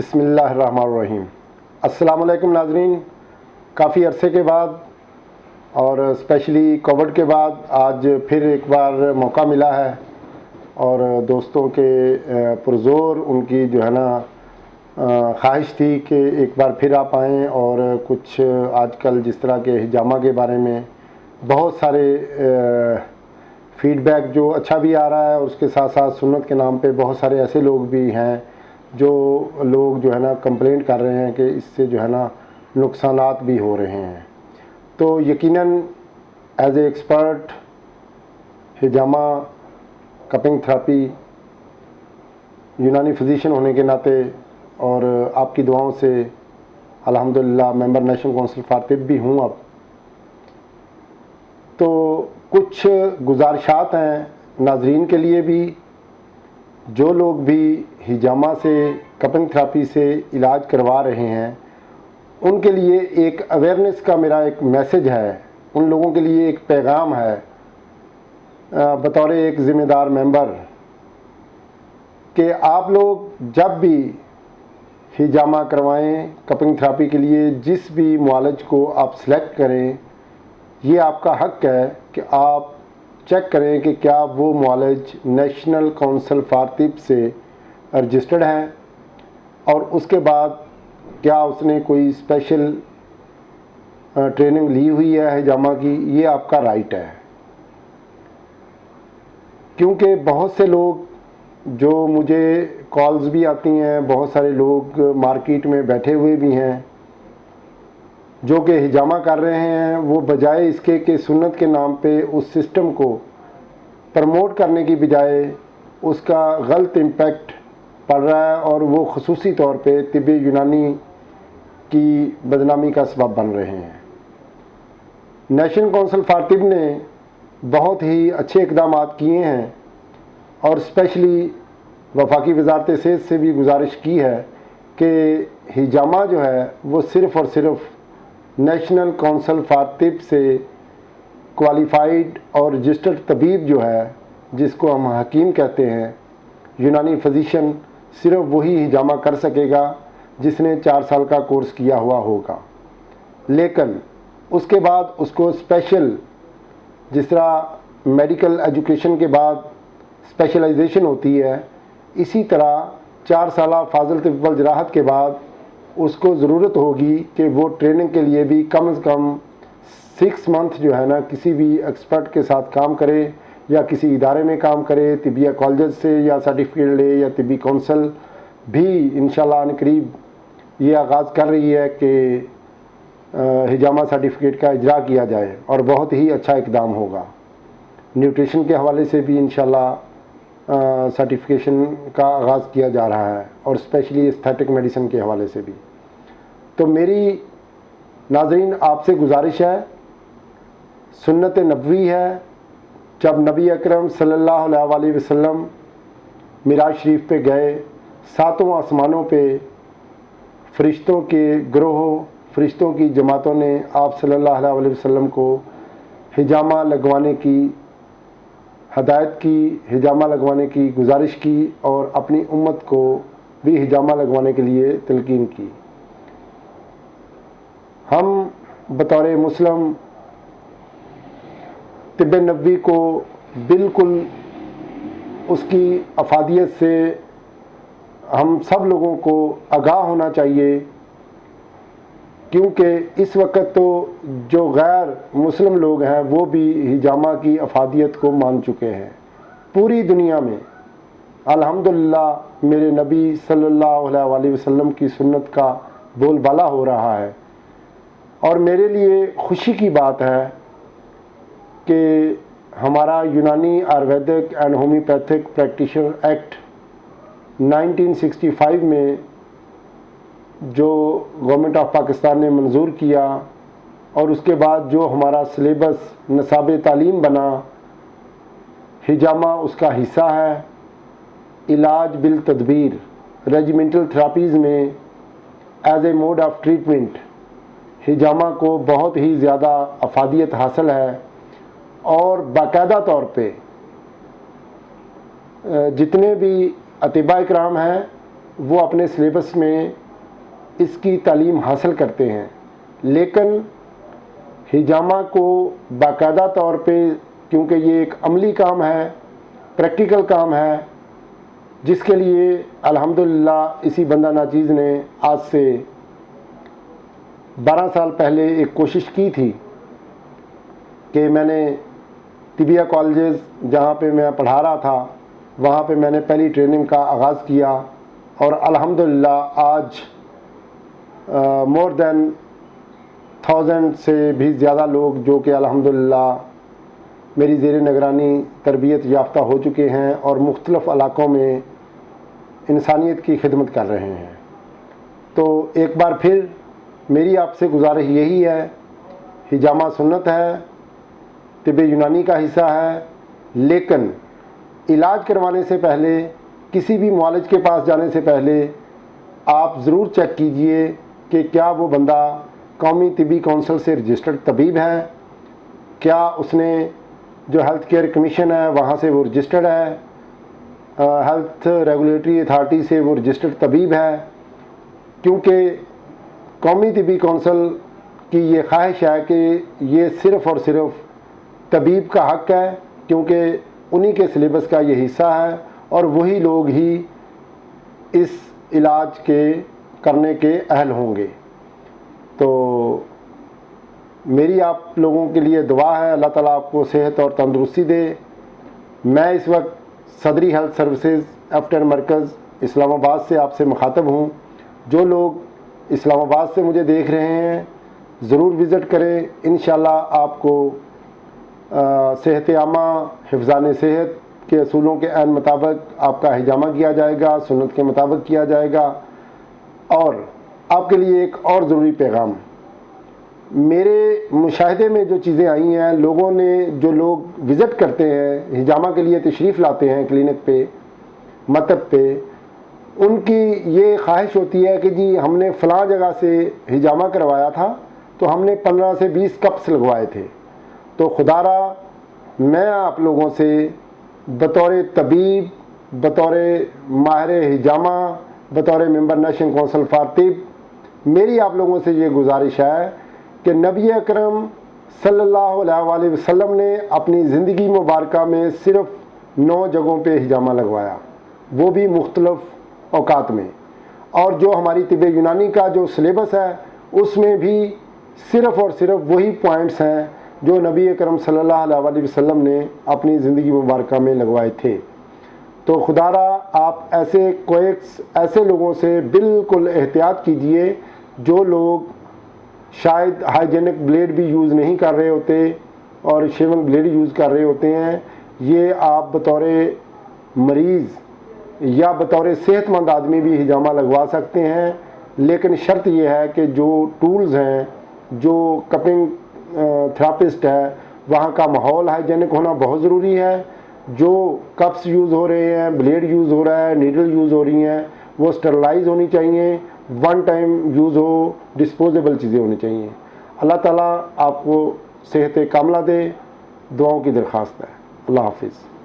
بسم اللہ الرحمن الرحیم۔ السلام علیکم ناظرین، کافی عرصے کے بعد اور اسپیشلی کووڈ کے بعد آج پھر ایک بار موقع ملا ہے اور دوستوں کے پرزور ان کی جو ہے نا خواہش تھی کہ ایک بار پھر آپ آئیں اور کچھ آج کل جس طرح کے حجامہ کے بارے میں بہت سارے فیڈ بیک جو اچھا بھی آ رہا ہے اور اس کے ساتھ ساتھ سنت کے نام پہ بہت سارے ایسے لوگ بھی ہیں جو لوگ جو ہے نا کمپلینٹ کر رہے ہیں کہ اس سے جو ہے نا نقصانات بھی ہو رہے ہیں۔ تو یقیناً ایز اے ایکسپرٹ حجامہ کپنگ تھراپی یونانی فزیشین ہونے کے ناطے اور آپ کی دعاؤں سے الحمدللہ ممبر نیشنل کونسل فار طب بھی ہوں اب، تو کچھ گزارشات ہیں ناظرین کے لیے بھی، جو لوگ بھی حجامہ سے کپنگ تھراپی سے علاج کروا رہے ہیں ان کے لیے ایک اویئرنیس کا میرا ایک میسج ہے، ان لوگوں کے لیے ایک پیغام ہے بطور ایک ذمہ دار ممبر کہ آپ لوگ جب بھی حجامہ کروائیں کپنگ تھراپی کے لیے جس بھی معالج کو آپ سلیکٹ کریں، یہ آپ کا حق ہے کہ آپ چیک کریں کہ کیا وہ معالج نیشنل کونسل فار طب سے رجسٹرڈ ہیں اور اس کے بعد کیا اس نے کوئی اسپیشل ٹریننگ لی ہوئی ہے حجامہ کی، یہ آپ کا رائٹ ہے۔ کیونکہ بہت سے لوگ جو مجھے کالز بھی آتی ہیں، بہت سارے لوگ مارکیٹ میں بیٹھے ہوئے بھی ہیں جو کہ حجامہ کر رہے ہیں، وہ بجائے اس کے کہ سنت کے نام پہ اس سسٹم کو پروموٹ کرنے کی بجائے اس کا غلط امپیکٹ پڑ رہا ہے اور وہ خصوصی طور پہ طب یونانی کی بدنامی کا سبب بن رہے ہیں۔ نیشنل کونسل فار طب نے بہت ہی اچھے اقدامات کیے ہیں اور اسپیشلی وفاقی وزارت صحت سے بھی گزارش کی ہے کہ حجامہ جو ہے وہ صرف اور صرف نیشنل کونسل فار طب سے کوالیفائڈ اور رجسٹرڈ طبیب جو ہے جس کو ہم حکیم کہتے ہیں، یونانی فزیشین، صرف وہی حجامہ کر سکے گا جس نے 4 سال کا کورس کیا ہوا ہوگا۔ لیکن اس کے بعد اس کو اسپیشل، جس طرح میڈیکل ایجوکیشن کے بعد اسپیشلائزیشن ہوتی ہے، اسی طرح 4 سالہ فاضل طب والجراحت کے بعد اس کو ضرورت ہوگی کہ وہ ٹریننگ کے لیے بھی کم از کم 6 منتھ جو ہے نا کسی بھی ایکسپرٹ کے ساتھ کام کرے یا کسی ادارے میں کام کرے، طبیہ کالجز سے یا سرٹیفکیٹ لے یا طبی کونسل بھی انشاءاللہ عنِ قریب یہ آغاز کر رہی ہے کہ حجامہ سرٹیفکیٹ کا اجرا کیا جائے اور بہت ہی اچھا اقدام ہوگا۔ نیوٹریشن کے حوالے سے بھی انشاءاللہ سرٹیفکیشن کا آغاز کیا جا رہا ہے اور اسپیشلی ایستھیٹک میڈیسن کے حوالے سے بھی۔ تو میری ناظرین آپ سے گزارش ہے، سنت نبوی ہے، جب نبی اکرم صلی اللہ علیہ وآلہ وسلم معراج شریف پہ گئے، 7 آسمانوں پہ فرشتوں کے گروہوں، فرشتوں کی جماعتوں نے آپ صلی اللہ علیہ وآلہ وسلم کو حجامہ لگوانے کی ہدایت کی، حجامہ لگوانے کی گزارش کی اور اپنی امت کو بھی حجامہ لگوانے کے لیے تلقین کی۔ ہم بطور مسلم طب نبوی کو بالکل اس کی افادیت سے ہم سب لوگوں کو آگاہ ہونا چاہیے، کیونکہ اس وقت تو جو غیر مسلم لوگ ہیں وہ بھی حجامہ کی افادیت کو مان چکے ہیں پوری دنیا میں۔ الحمدللہ میرے نبی صلی اللہ علیہ وآلہ وسلم کی سنت کا بول بالا ہو رہا ہے اور میرے لیے خوشی کی بات ہے کہ ہمارا یونانی Ayurvedic and homeopathic practitioner act 1965 میں جو گورنمنٹ آف پاکستان نے منظور کیا اور اس کے بعد جو ہمارا سلیبس نصاب تعلیم بنا، حجامہ اس کا حصہ ہے۔ علاج بالتدبیر ریجیمنٹل تھراپیز میں as a mode of treatment حجامہ کو بہت ہی زیادہ افادیت حاصل ہے اور باقاعدہ طور پہ جتنے بھی اطباء کرام ہیں وہ اپنے سلیبس میں اس کی تعلیم حاصل کرتے ہیں، لیکن ہجامہ کو باقاعدہ طور پہ، کیونکہ یہ ایک عملی کام ہے، پریکٹیکل کام ہے، جس کے لیے الحمدللہ اسی بندہ ناچیز نے آج سے 12 سال پہلے ایک کوشش کی تھی کہ میں نے طبیہ کالجز جہاں پہ میں پڑھا رہا تھا وہاں پہ میں نے پہلی ٹریننگ کا آغاز کیا، اور الحمدللہ آج مور دین 1000 سے بھی زیادہ لوگ جو کہ الحمدللہ میری زیر نگرانی تربیت یافتہ ہو چکے ہیں اور مختلف علاقوں میں انسانیت کی خدمت کر رہے ہیں۔ تو ایک بار پھر میری آپ سے گزارش یہی ہے، ہجامہ سنت ہے، طب یونانی کا حصہ ہے، لیکن علاج کروانے سے پہلے، کسی بھی معالج کے پاس جانے سے پہلے آپ ضرور چیک کیجئے کہ کیا وہ بندہ قومی طبی کونسل سے رجسٹرڈ طبیب ہے، کیا اس نے جو ہیلتھ کیئر کمیشن ہے وہاں سے وہ رجسٹرڈ ہے، ہیلتھ ریگولیٹری اتھارٹی سے وہ رجسٹرڈ طبیب ہے، کیونکہ قومی طبی کونسل کی یہ خواہش ہے کہ یہ صرف اور صرف طبیب کا حق ہے، کیونکہ انہی کے سلیبس کا یہ حصہ ہے اور وہی لوگ ہی اس علاج کے کرنے کے اہل ہوں گے۔ تو میری آپ لوگوں کے لیے دعا ہے، اللہ تعالیٰ آپ کو صحت اور تندرستی دے۔ میں اس وقت صدری ہیلتھ سروسز ایفٹر مرکز اسلام آباد سے آپ سے مخاطب ہوں۔ جو لوگ اسلام آباد سے مجھے دیکھ رہے ہیں ضرور وزٹ کریں، انشاءاللہ آپ کو صحت عامہ، حفظان صحت کے اصولوں کے عین مطابق آپ کا ہجامہ کیا جائے گا، سنت کے مطابق کیا جائے گا۔ اور آپ کے لیے ایک اور ضروری پیغام، میرے مشاہدے میں جو چیزیں آئی ہیں، لوگوں نے، جو لوگ وزٹ کرتے ہیں، ہجامہ کے لیے تشریف لاتے ہیں کلینک پہ، مکتب پہ، ان کی یہ خواہش ہوتی ہے کہ جی ہم نے فلاں جگہ سے ہجامہ کروایا تھا تو ہم نے 15 سے 20 کپس لگوائے تھے۔ تو خدا را میں آپ لوگوں سے بطور طبیب، بطور ماہر ہجامہ، بطور ممبر نیشنل کونسل فار طب، میری آپ لوگوں سے یہ گزارش ہے کہ نبی اکرم صلی اللہ علیہ وآلہ وسلم نے اپنی زندگی مبارکہ میں صرف 9 جگہوں پہ ہجامہ لگوایا، وہ بھی مختلف اوقات میں، اور جو ہماری طب یونانی کا جو سلیبس ہے اس میں بھی صرف اور صرف وہی پوائنٹس ہیں جو نبی اکرم صلی اللہ علیہ وآلہ وسلم نے اپنی زندگی مبارکہ میں لگوائے تھے۔ تو خدا را آپ ایسے لوگوں سے بالکل احتیاط کیجئے جو لوگ شاید ہائیجینک بلیڈ بھی یوز نہیں کر رہے ہوتے اور شیونگ بلیڈ یوز کر رہے ہوتے ہیں۔ یہ آپ بطور مریض یا بطور صحت مند آدمی بھی ہجامہ لگوا سکتے ہیں، لیکن شرط یہ ہے کہ جو ٹولز ہیں، جو کپنگ تھراپسٹ ہے، وہاں کا ماحول ہائیجینک ہونا بہت ضروری ہے۔ جو کپس یوز ہو رہے ہیں، بلیڈ یوز ہو رہا ہے، نیڈل یوز ہو رہی ہیں، وہ اسٹرلائز ہونی چاہیے، ون ٹائم یوز ہو، ڈسپوزیبل چیزیں ہونی چاہیے۔ اللہ تعالیٰ آپ کو صحت کاملہ دے، دعاؤں کی درخواست ہے۔ اللہ حافظ۔